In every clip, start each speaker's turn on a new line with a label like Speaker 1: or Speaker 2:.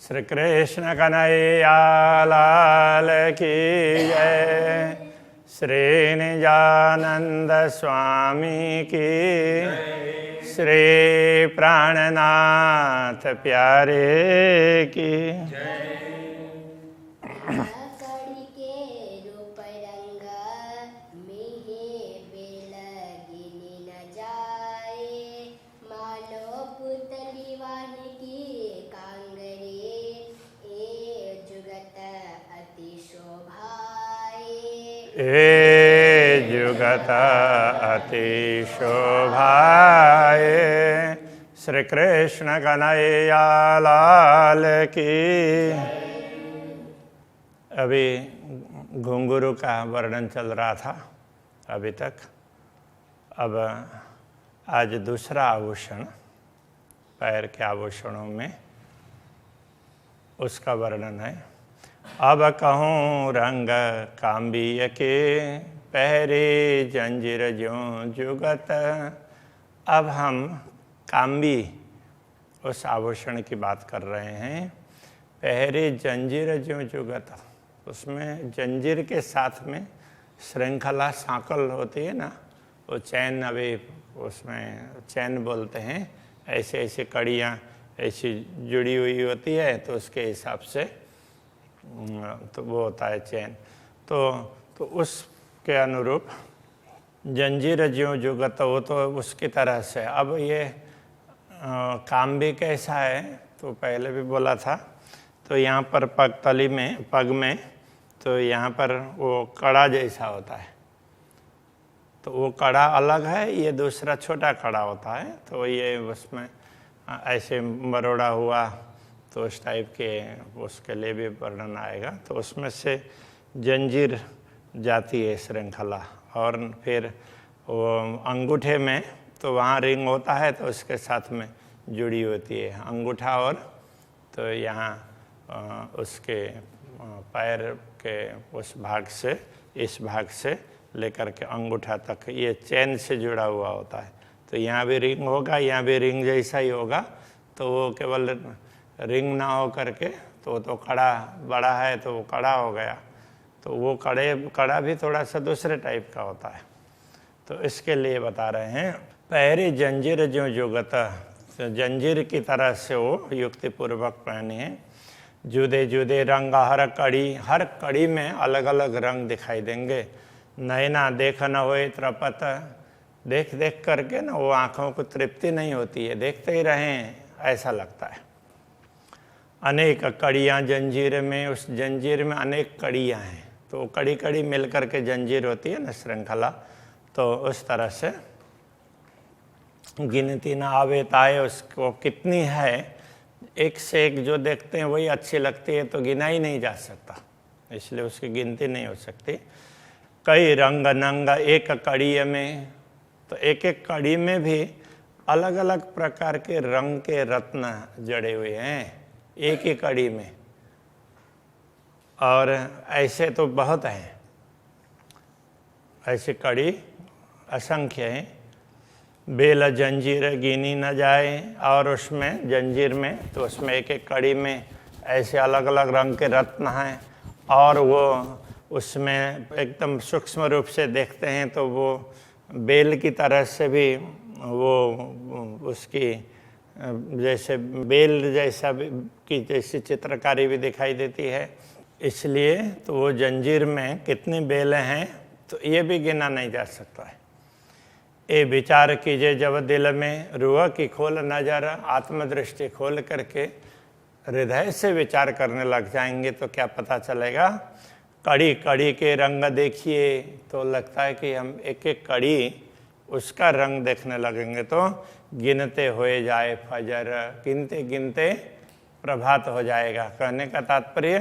Speaker 1: श्री कृष्ण कन्हैया लाल की जय। श्री निजानंद स्वामी की, श्री प्राणनाथ प्यारे की। ए जुगत अति शोभाए। श्री कृष्ण कन्हैया लाल की। अभी घुंघरू का वर्णन चल रहा था अभी तक। अब आज दूसरा आभूषण, पैर के आभूषणों में उसका वर्णन है। अब कहूँ रंग काम्बिय के, पहरे जंजीर ज्यों जुगत। अब हम काम्बी उस आभूषण की बात कर रहे हैं। पहरे जंजीर ज्यों जुगत, उसमें जंजीर के साथ में श्रृंखला सांकल होती है ना, वो चैन, अभी उसमें चैन बोलते हैं। ऐसे ऐसे कड़ियाँ ऐसी जुड़ी हुई होती है, तो उसके हिसाब से तो वो होता है चैन। तो उसके अनुरूप जंजीर ज्यों जुगत, वो तो उसकी तरह से। अब ये काम भी कैसा है, तो पहले भी बोला था। तो यहाँ पर पगतली में, पग में, तो यहाँ पर वो कड़ा जैसा होता है। तो वो कड़ा अलग है, ये दूसरा छोटा कड़ा होता है। तो ये उसमें ऐसे मरोड़ा हुआ, तो उस टाइप के उसके लिए भी वर्णन आएगा। तो उसमें से जंजीर जाती है श्रृंखला। और फिर वो अंगूठे में, तो वहाँ रिंग होता है, तो उसके साथ में जुड़ी होती है अंगूठा। और तो यहाँ उसके पैर के उस भाग से, इस भाग से लेकर के अंगूठा तक ये चैन से जुड़ा हुआ होता है। तो यहाँ भी रिंग होगा, यहाँ भी रिंग जैसा ही होगा। तो वो केवल रिंग ना हो करके, तो कड़ा बड़ा है, तो वो कड़ा हो गया। तो वो कड़ा भी थोड़ा सा दूसरे टाइप का होता है। तो इसके लिए बता रहे हैं, पहरे जंजीर ज्यों जुगत, तो जंजीर की तरह से वो युक्ति पूर्वक पहने हैं। जुदे जुदे रंग हर कड़ी में अलग अलग रंग दिखाई देंगे। नैना देख न होए त्रपत, देख देख करके ना वो आँखों को तृप्ति नहीं होती है, देखते ही रहें ऐसा लगता है। अनेक कड़ियाँ जंजीर में, उस जंजीर में अनेक कड़ियाँ हैं। तो कड़ी कड़ी मिल करके जंजीर होती है ना, श्रृंखला। तो उस तरह से गिनती ना आवे ताए, उसको कितनी है, एक से एक जो देखते हैं वही अच्छी लगती है, तो गिना ही नहीं जा सकता, इसलिए उसकी गिनती नहीं हो सकती। कई रंग नंग एक कड़ी में, तो एक एक कड़ी में भी अलग अलग प्रकार के रंग के रत्न जड़े हुए हैं एक ही कड़ी में। और ऐसे तो बहुत हैं, ऐसी कड़ी असंख्य हैं। बेल जंजीर गिनी न जाए, और उसमें जंजीर में, तो उसमें एक एक कड़ी में ऐसे अलग अलग रंग के रत्न हैं। और वो उसमें एकदम सूक्ष्म रूप से देखते हैं, तो वो बेल की तरह से भी वो उसकी जैसे बेल जैसा की जैसी चित्रकारी भी दिखाई देती है। इसलिए तो वो जंजीर में कितनी बेलें हैं, तो ये भी गिना नहीं जा सकता है। ए विचार कीजिए जब दिल में, रूह की खोल नजर, आत्मदृष्टि खोल करके हृदय से विचार करने लग जाएंगे, तो क्या पता चलेगा। कड़ी कड़ी के रंग देखिए, तो लगता है कि हम एक एक कड़ी उसका रंग देखने लगेंगे, तो गिनते हुए जाए फजर, गिनते गिनते प्रभात हो जाएगा। कहने का तात्पर्य,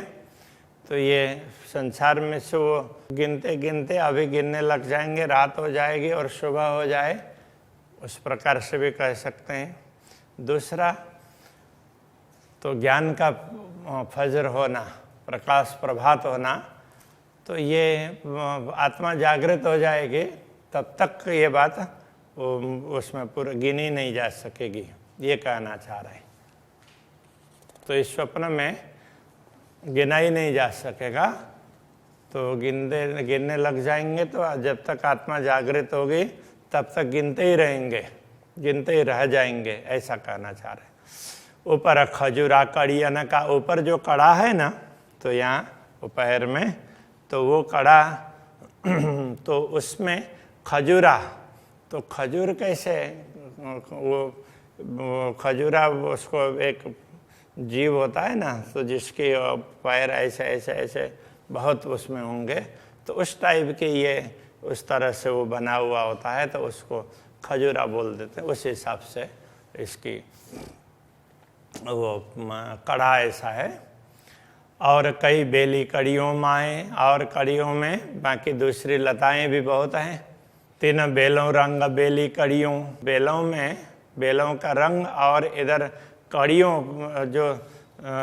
Speaker 1: तो ये संसार में से वो गिनते गिनते अभी गिनने लग जाएंगे, रात हो जाएगी और सुबह हो जाए, उस प्रकार से भी कह सकते हैं। दूसरा, तो ज्ञान का फजर होना, प्रकाश प्रभात होना, तो ये आत्मा जागृत हो जाएगी, तब तक ये बात उसमें पूरा गिनी नहीं जा सकेगी, ये कहना चाह रहे हैं। तो इस स्वप्न में गिना ही नहीं जा सकेगा। तो गिनने लग जाएंगे तो जब तक आत्मा जागृत होगी तब तक गिनते ही रहेंगे, गिनते ही रह जाएंगे, ऐसा कहना चाह रहे। ऊपर खजूरा कड़ी का ऊपर जो कड़ा है ना, तो यहाँ पैर में, तो वो कड़ा तो उसमें खजूरा, तो खजूर कैसे, वो खजूरा उसको एक जीव होता है ना, तो जिसके पैर ऐसे ऐसे ऐसे बहुत उसमें होंगे, तो उस टाइप के ये उस तरह से वो बना हुआ होता है, तो उसको खजूरा बोल देते हैं। उस हिसाब से इसकी वो कड़ा ऐसा है। और कई बेली कड़ियों माएँ, और कड़ियों में बाकी दूसरी लताएं भी बहुत हैं। 3 बेलों रंग बेली कड़ियों, बेलों में बेलों का रंग, और इधर कड़ियों जो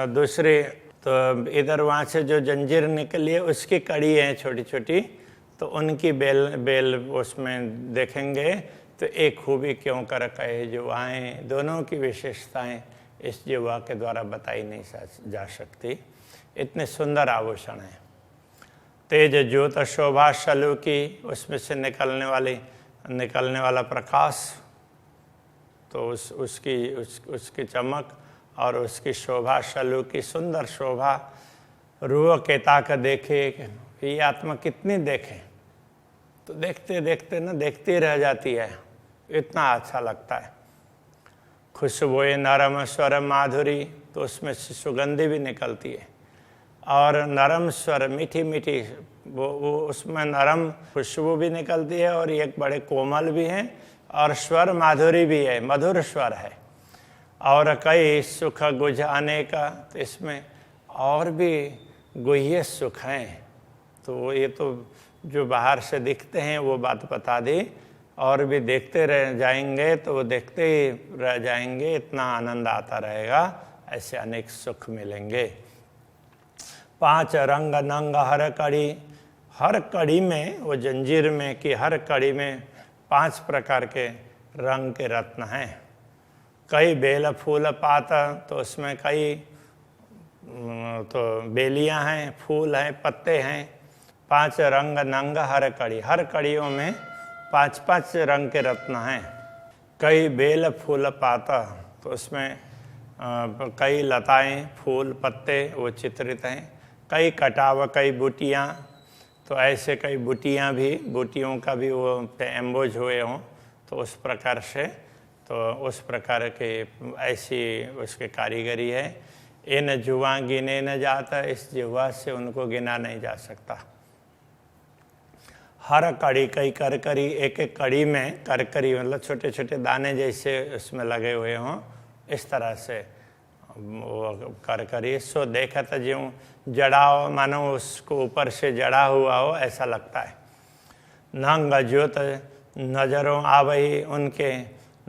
Speaker 1: दूसरी, तो इधर वहाँ से जो जंजीर निकली है उसकी कड़ी है छोटी छोटी, तो उनकी बेल उसमें देखेंगे। तो एक खूबी क्यों कर कहे जुवाएँ, दोनों की विशेषताएं इस जुवा के द्वारा बताई नहीं जा सकती। इतने सुंदर आभूषण हैं। तेज ज्योत शोभा शलु की, उसमें से निकलने वाला प्रकाश, तो उसकी चमक और उसकी शोभा, शलु की सुंदर शोभा। रूह के ताक देखे, ये आत्मा कितनी देखे, तो देखते देखते ना देखती रह जाती है, इतना अच्छा लगता है। खुशबुए नरम स्वर माधुरी, तो उसमें से सुगंधी भी निकलती है, और नरम स्वर मीठी मीठी, वो उसमें नरम खुशबू भी निकलती है, और एक बड़े कोमल भी हैं, और स्वर माधुरी भी है, मधुर स्वर है। और कई सुख गुझ अनेक, तो इसमें और भी गुह्य सुख हैं। तो ये तो जो बाहर से दिखते हैं वो बात बता दी, और भी देखते रह जाएंगे तो वो देखते ही रह जाएंगे, इतना आनंद आता रहेगा, ऐसे अनेक सुख मिलेंगे। 5 रंग नंग हर कड़ी, हर कड़ी में, वो जंजीर में कि हर कड़ी में 5 प्रकार के रंग के रत्न हैं। कई बेल फूल पात, तो उसमें कई तो बेलियां हैं, फूल हैं, पत्ते हैं। 5 रंग नंग हर कड़ी, हर कड़ियों में 5-5 रंग के रत्न हैं। कई बेल फूल पाता, तो उसमें कई लताएं, फूल, पत्ते वो चित्रित हैं। कई कटाव, कई बूटियाँ, तो ऐसे कई बूटियों का भी वो एम्बोज हुए हों, तो उस प्रकार से, तो उस प्रकार के ऐसी उसकी कारीगरी है। इन जुआ गिने न जाता, इस जुआ से उनको गिना नहीं जा सकता। हर कड़ी कई करकरी, एक एक कड़ी में करकरी मतलब छोटे छोटे दाने जैसे उसमें लगे हुए हों, इस तरह से वो करकरी। सो देखत ज्यों जड़ाओ, मानो उसको ऊपर से जड़ा हुआ हो ऐसा लगता है। नंग ज्योत नजरों आवही, उनके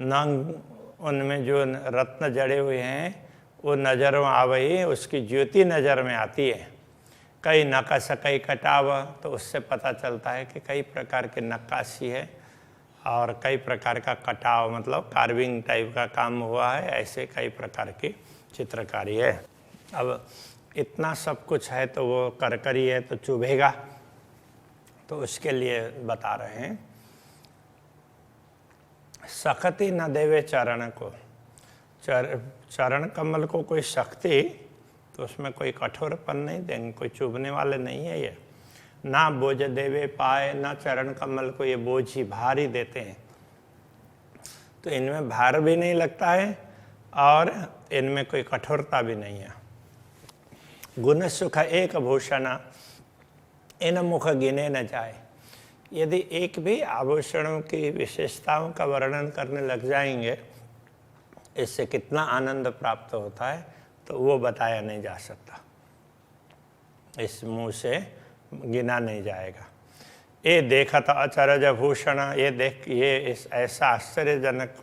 Speaker 1: नंग, उनमें जो रत्न जड़े हुए हैं वो नजरों आवही, उसकी ज्योति नज़र में आती है। कई नक्काश कई कटाव, तो उससे पता चलता है कि कई प्रकार की नक्काशी है और कई प्रकार का कटाव, मतलब कार्विंग टाइप का काम हुआ है, ऐसे कई प्रकार की चित्रकारी है। अब इतना सब कुछ है तो वो करकरी है तो चुभेगा, तो उसके लिए बता रहे हैं। शक्ति न देवे चरण को, चरण कमल को कोई शक्ति, तो उसमें कोई कठोरपन नहीं देंगे, कोई चुभने वाले नहीं है ये। ना बोझ देवे पाए, ना चरण कमल को ये बोझ ही भार ही देते हैं, तो इनमें भार भी नहीं लगता है और इनमें कोई कठोरता भी नहीं है। गुण सुख एक भूषण, इन मुख गिने न जाए। यदि एक भी आभूषणों की विशेषताओं का वर्णन करने लग जाएंगे, इससे कितना आनंद प्राप्त होता है, तो वो बताया नहीं जा सकता, इस मुंह से गिना नहीं जाएगा। ये देखत अचरज भूषण, ये ऐसा आश्चर्यजनक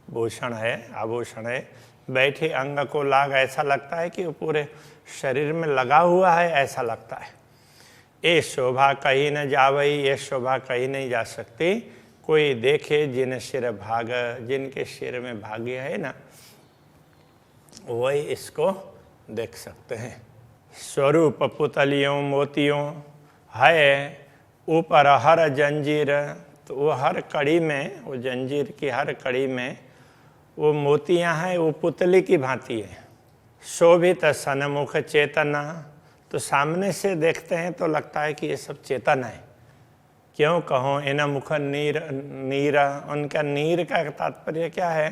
Speaker 1: भूषण है, आभूषण है। बैठे अंग को लाग, ऐसा लगता है कि वो पूरे शरीर में लगा हुआ है, ऐसा लगता है। ये शोभा कहीं न जावई, ये शोभा कहीं नहीं जा सकती। कोई देखे जिन सिर भाग, जिनके सिर में भाग्य है ना, वही इसको देख सकते हैं। स्वरूप पुतलियों मोतियों है ऊपर हर जंजीर, तो वो हर कड़ी में, वो जंजीर की हर कड़ी में वो मोतियां हैं, वो पुतली की भांति है। शोभित सन्मुख चेतना, तो सामने से देखते हैं तो लगता है कि ये सब चेतन है। क्यों कहो इन मुख नीर नीरा, उनका नीर का तात्पर्य क्या है?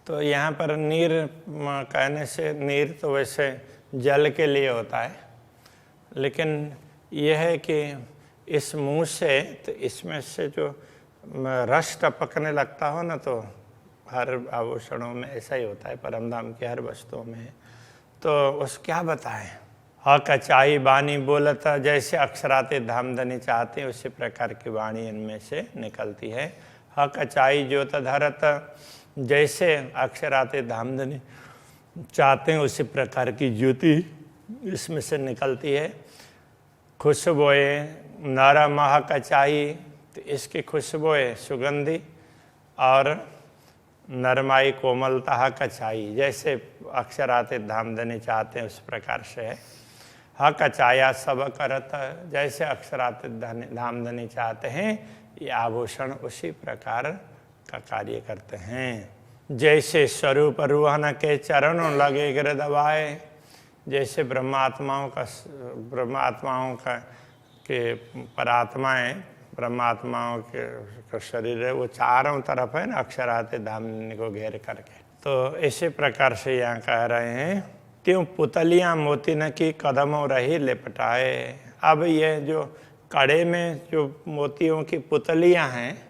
Speaker 1: तो यहाँ पर नीर कहने से, नीर तो वैसे जल के लिए होता है, लेकिन यह है कि इस मुंह से, तो इसमें से जो रस टपकने लगता हो ना, तो हर आभूषणों में ऐसा ही होता है, परमधाम की हर वस्तुओं में। तो उस क्या बताएं? हक चाही बानी बोलता, जैसे अक्षराते धामधनी चाहते हैं उसी प्रकार की वाणी इनमें से निकलती है। हक चाही ज्योत धरत, जैसे अक्षराते धामधनी चाहते हैं उसी प्रकार की ज्योति इसमें से निकलती है। खुशबोए नारा महक चाही, तो इसकी खुशबोए सुगंधी और नरमाई कोमलता कचाई, जैसे अक्षराते धामधनी चाहते हैं उस प्रकार से है। हक चाया सब करत, जैसे अक्षराते धामधनी चाहते हैं ये आभूषण उसी प्रकार का कार्य करते हैं। जैसे स्वरूप रूहन के चरणों लगे गिर दबाए, जैसे ब्रह्मात्माओं का के परात्माएं, ब्रह्मात्माओं के शरीर है, वो चारों तरफ है ना अक्षराते धामधनी को घेर करके। तो इसी प्रकार से यहाँ कह रहे हैं, त्यों पुतलियाँ मोती न की कदमों रही लिपटाए। अब ये जो कड़े में जो मोतियों की पुतलियाँ हैं,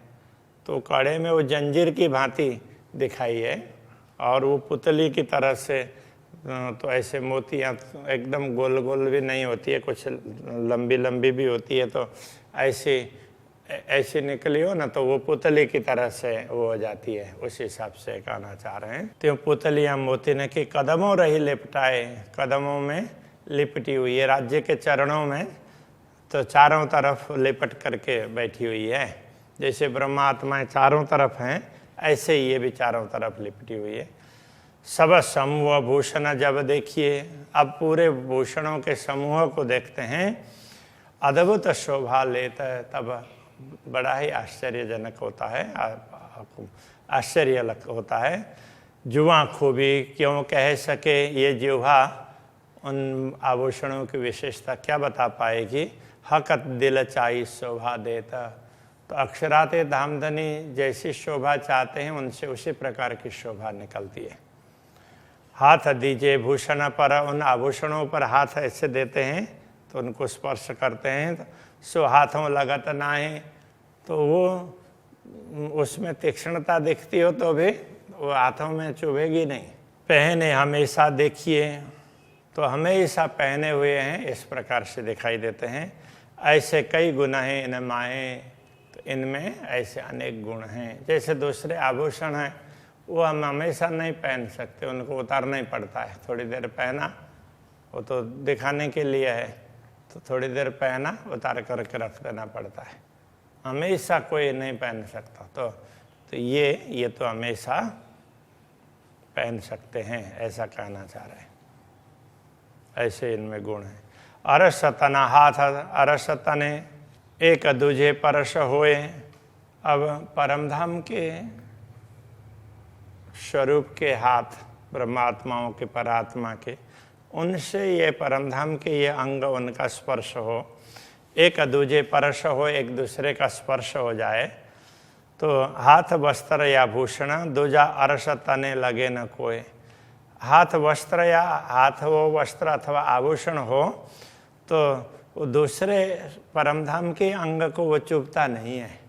Speaker 1: तो कड़े में वो जंजीर की भांति दिखाई है, और वो पुतली की तरह से तो ऐसे मोतियाँ एकदम गोल गोल भी नहीं होती है, कुछ लंबी लंबी भी होती है, तो ऐसी निकली हो ना, तो वो पुतली की तरह से वो हो जाती है। उस हिसाब से कहना चाह रहे हैं, तो पुतलियाँ मोती ने की कदमों रही लिपटाए, कदमों में लिपटी हुई है, राज्य के चरणों में तो चारों तरफ लिपट करके बैठी हुई है। जैसे ब्रह्मात्माएं चारों तरफ हैं, ऐसे ही ये भी चारों तरफ लिपटी हुई है। सब समूह भूषण जब देखिए, अब पूरे भूषणों के समूह को देखते हैं, अद्भुत शोभा लेता है, तब बड़ा ही आश्चर्यजनक होता है, आश्चर्य होता है। जुआ खूबी क्यों कह सके ये जिह्वा, उन आभूषणों की विशेषता क्या बता पाएगी। हकत दिल चाही शोभा देता, तो अक्षराते धामधनी जैसी शोभा चाहते हैं उनसे उसी प्रकार की शोभा निकलती है। हाथ दीजिए भूषण पर, उन आभूषणों पर हाथ ऐसे देते हैं तो उनको स्पर्श करते हैं, तो सो हाथों लगत ना है, तो वो उसमें तीक्ष्णता दिखती हो तो भी वो हाथों में चुभेगी नहीं। पहने हमेशा देखिए, तो हमेशा पहने हुए हैं इस प्रकार से दिखाई देते हैं। ऐसे कई गुण हैं इन माहे, तो इनमें ऐसे अनेक गुण हैं। जैसे दूसरे आभूषण हैं वो हम हमेशा नहीं पहन सकते, उनको उतारना ही पड़ता है। थोड़ी देर पहना, वो तो दिखाने के लिए है, तो थोड़ी देर पहना उतार करके रख देना पड़ता है, हमेशा कोई नहीं पहन सकता। तो ये तो हमेशा पहन सकते हैं, ऐसा कहना चाह रहे हैं। ऐसे इनमें गुण है। अरसतना हाथ, अरसतने एक दूजे परश होए। अब परमधाम के स्वरूप के हाथ, ब्रह्मात्माओं के, परात्मा के, उनसे ये परमधाम के ये अंग उनका स्पर्श हो, एक दूजे परश हो, एक दूसरे का स्पर्श हो जाए, तो हाथ वस्त्र या भूषण दूजा अरस तने लगे न कोई। हाथ वस्त्र या हाथ वो वस्त्र अथवा आभूषण हो तो वो दूसरे परमधाम के अंग को वो चुभता नहीं है।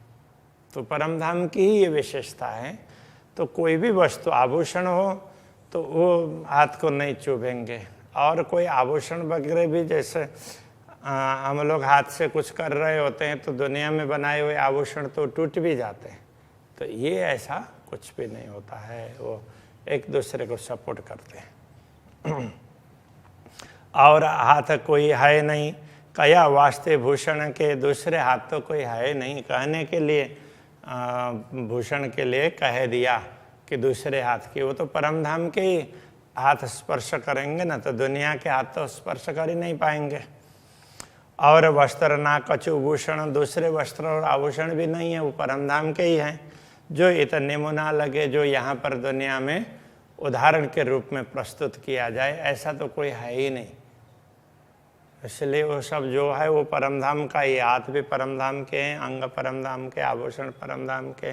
Speaker 1: तो परमधाम की ही ये विशेषता है। तो कोई भी वस्तु आभूषण हो तो वो हाथ को नहीं चुभेंगे। और कोई आभूषण वगैरह भी, जैसे हम लोग हाथ से कुछ कर रहे होते हैं तो दुनिया में बनाए हुए आभूषण तो टूट भी जाते हैं, तो ये ऐसा कुछ भी नहीं होता है, वो एक दूसरे को सपोर्ट करते हैं। और हाथ कोई है नहीं, कया वास्ते भूषण के, दूसरे हाथ तो कोई है नहीं कहने के लिए, भूषण के लिए कह दिया कि दूसरे हाथ की, वो तो परमधाम के ही हाथ स्पर्श करेंगे ना तो दुनिया के हाथ तो स्पर्श कर ही नहीं पाएंगे। और वस्त्र ना कछु भूषण, दूसरे वस्त्र और आभूषण भी नहीं है, वो परमधाम के ही हैं, जो इतने मुना लगे, जो यहाँ पर दुनिया में उदाहरण के रूप में प्रस्तुत किया जाए, ऐसा तो कोई है ही नहीं। इसलिए वो सब जो है वो परमधाम का ही, हाथ भी परमधाम के हैं, अंग परमधाम के, आभूषण परमधाम के,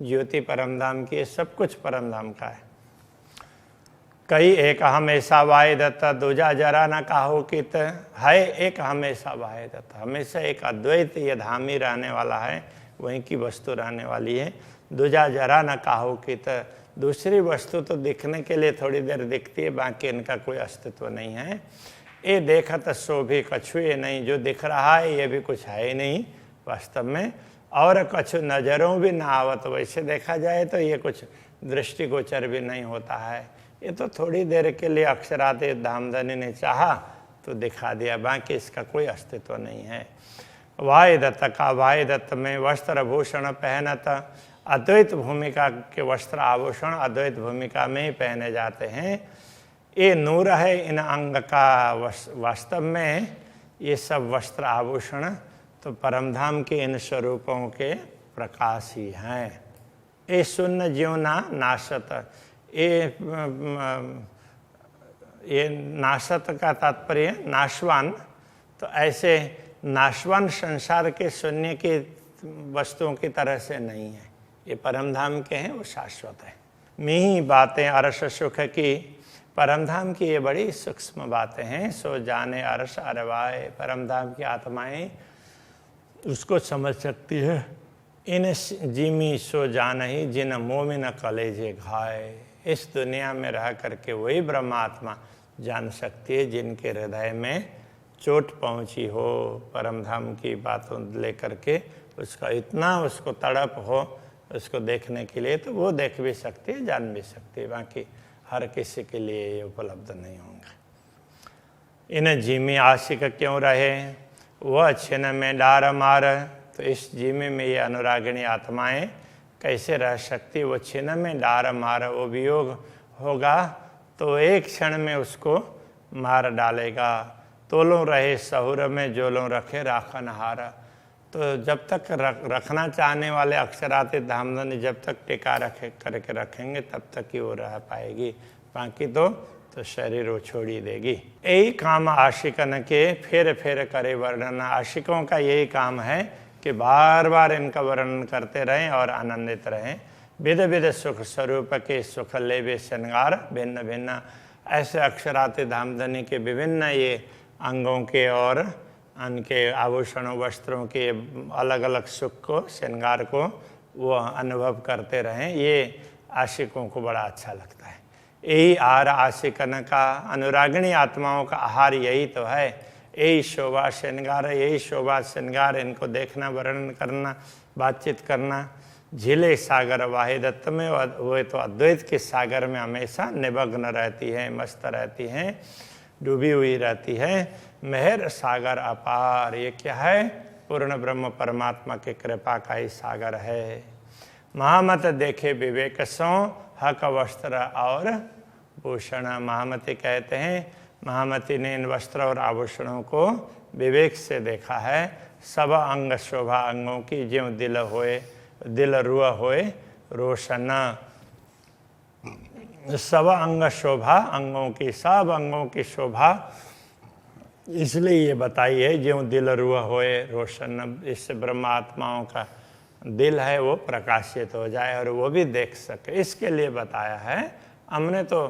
Speaker 1: ज्योति परमधाम की, सब कुछ परमधाम का है। कई एक हमेशा वाहे दत्ता, दूजा जरा न काहो कित, है एक हमेशा वाहे दत्ता, हमेशा एक अद्वैत ये धाम ही रहने वाला है, वहीं की वस्तु रहने वाली है। दूजा जरा न काहो कित, दूसरी वस्तु तो दिखने के लिए थोड़ी देर दिखती है, बाकी इनका कोई अस्तित्व नहीं है। ये देखत सो भी कछु ये नहीं, जो दिख रहा है ये भी कुछ है ही नहीं वास्तव में। और कछु नज़रों भी ना आवत, वैसे देखा जाए तो ये कुछ दृष्टिगोचर भी नहीं होता है, ये तो थोड़ी देर के लिए अक्षराते धामधनी ने चाहा तो दिखा दिया, बाकी इसका कोई अस्तित्व नहीं है। वाहे दत्त का, वाहे दत्त में वस्त्र भूषण पहनत, अद्वैत भूमिका के वस्त्र आभूषण अद्वैत भूमिका में ही पहने जाते हैं। ये नूर है इन अंग का, वास्तव में ये सब वस्त्र आभूषण तो परमधाम के इन स्वरूपों के प्रकाश ही हैं। ये शून्य ज्योना नाशत, ये नाशत का तात्पर्य नाशवान, तो ऐसे नाशवान संसार के शून्य की वस्तुओं की तरह से नहीं है, ये परमधाम के हैं, वो शाश्वत है। मी बातें अरस सुख की, परमधाम की ये बड़ी सूक्ष्म बातें हैं। सो जाने अरस अरवाए, परमधाम की आत्माएं उसको समझ सकती है। इन जिमी सो जान ही जिन मोमिन कलेजे घाए, इस दुनिया में रह करके वही ब्रह्मात्मा जान सकती है जिनके हृदय में चोट पहुंची हो परमधाम की बातों लेकर के, उसका इतना उसको तड़प हो उसको देखने के लिए, तो वो देख भी सकती है, जान भी सकती है, बाकी हर किसी के लिए ये उपलब्ध नहीं होंगे। इन जीमी आशिक क्यों रहे, वह छिन में डार मार, तो इस जीमे में ये अनुरागिणी आत्माएं कैसे रह सकती, वो छिन में डार मार, वो वियोग होगा तो एक क्षण में उसको मार डालेगा। तोलों रहे सहुर में जोलों रखे राखन हारा, तो जब तक रखना चाहने वाले अक्षराते धामधनी जब तक टिका रखे करके रखेंगे तब तक ही वो रह पाएगी, बाकी तो शरीर वो छोड़ ही देगी। यही काम आशिकन के फेर फेर करे वर्णन, आशिकों का यही काम है कि बार बार इनका वर्णन करते रहें और आनंदित रहें। विध विध सुख स्वरूप के सुख लेवे श्रृंगार भिन्न भिन्न, ऐसे अक्षराते धामधनी के विभिन्न ये अंगों के और उनके आभूषणों वस्त्रों के अलग अलग सुख को श्रृंगार को वो अनुभव करते रहें, ये आशिकों को बड़ा अच्छा लगता है। यही आहार आशिकन का, अनुरागिणी आत्माओं का आहार यही तो है, यही शोभा श्रृंगार, यही शोभा श्रृंगार, इनको देखना वर्णन करना बातचीत करना। झीले सागर वाहे दत्त में वो तो अद्वैत के सागर में हमेशा निमग्न रहती है, मस्त रहती हैं, डूबी हुई रहती है। मेहर सागर अपार, ये क्या है, पूर्ण ब्रह्म परमात्मा के कृपा का ही सागर है। महामत देखे विवेक सो हक वस्त्र और भूषण, महामती कहते हैं महामती ने इन वस्त्र और आभूषणों को विवेक से देखा है। सब अंग शोभा अंगों की, ज्यों दिल होए दिल रुआ होए रोशन, सब अंग शोभा अंगों की, सब अंगों की शोभा इसलिए ये बताई है ज्यों दिल रुआ होए रोशन, इससे ब्रह्मात्माओं का दिल है वो प्रकाशित हो जाए और वो भी देख सके, इसके लिए बताया है। हमने तो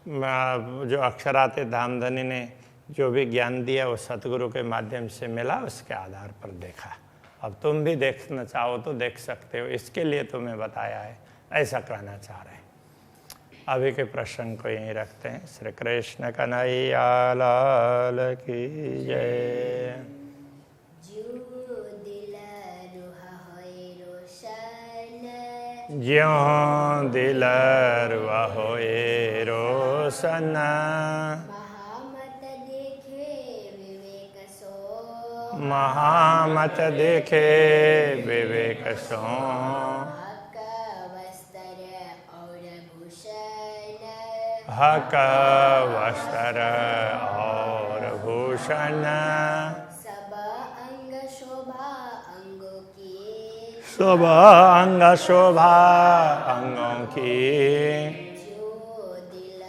Speaker 1: जो अक्षराते धामधनी ने जो भी ज्ञान दिया वो सतगुरु के माध्यम से मिला, उसके आधार पर देखा। अब तुम भी देखना चाहो तो देख सकते हो, इसके लिए तुम्हें बताया है, ऐसा कहना चाह रहे हैं। अभी के प्रश्न को यहीं रखते हैं। श्री कृष्ण कन्हैया लाल की जय। ज्यों दिल रुआ होए रोशन, महामत देखे विवेक सो, हक वस्त्र और भूषण
Speaker 2: सब अंग शोभा अंगों की
Speaker 1: शुभ अंग शोभा अंगों की
Speaker 2: जो दिल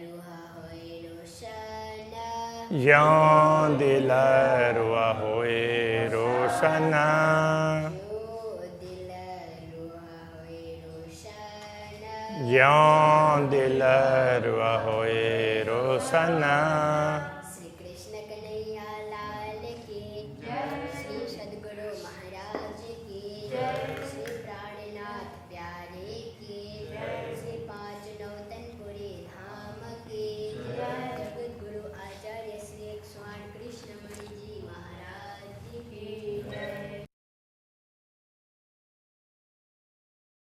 Speaker 2: रुहा होए रोशन
Speaker 1: ज्यों दिल रुआ होए रोशन
Speaker 2: जो दिल रुहा होए रोशन
Speaker 1: ज्यों दिल रुआ होए रोशन